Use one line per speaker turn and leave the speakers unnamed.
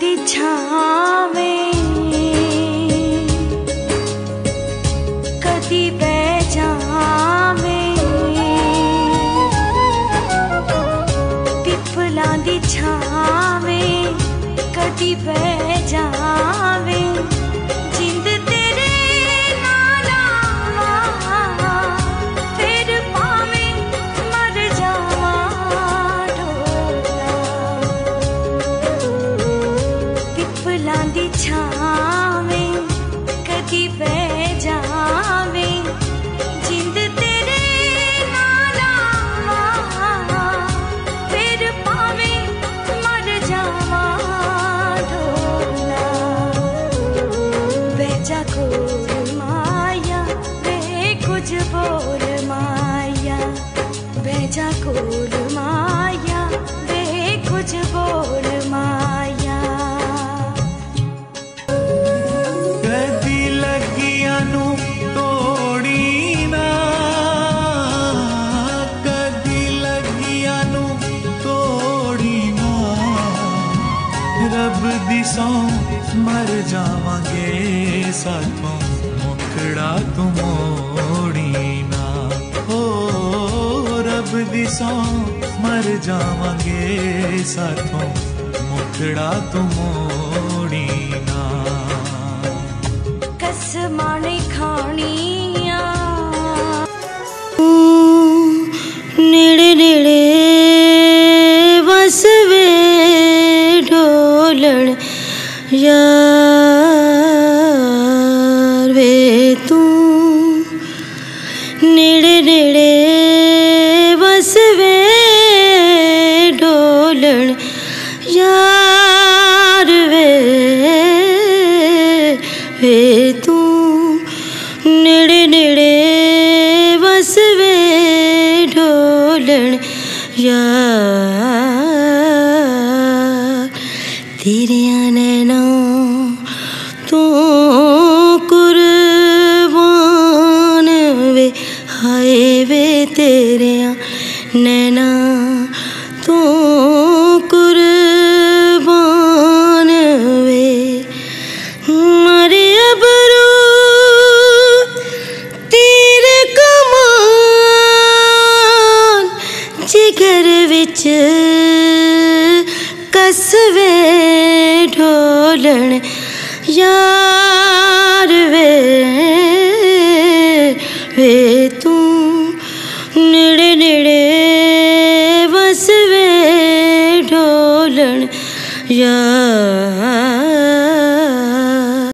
दी छावें कदी बह जावें, पिपलां दी छावें कदी बह जावें, जिंद तेरे नाल आवां फिर भावें मर जावां ढोला। पिपलां दी छावें कदी बह जावें, जिंद तेरे नाल आवां फिर भावें मर जावां ढोला। बह जा कोल माया वे कुछ बोल माया, बह जा कोल माया वे कुछ बोल माया।
कदी लगियां नू तोड़ी ना, कदी लगियां नू तोड़ी ना, रब दी सौ मर जावांगे साथों मुखड़ा तू मोड़ी ना। ओ रब दी सौ मर जावांगे साथों मुखड़ा तू मोड़ी ना।
कसमां ने खानियां नेड़े नेड़े बस वे ढोलण यार वे तू, नेड़े नेड़े बस वे ढोलण यार वे तू, नेड़े नेड़े बस वे ढोलण यार। तेरियां नैनां तू कुर्बान वे, हाय वे तेरियां नैनां तू कुर्बान वे। मरे अबरू तीर कमान जिगर विच कसवे ढोलण यार वे तू, नेड़े नेड़े बस वे ढोलण यार।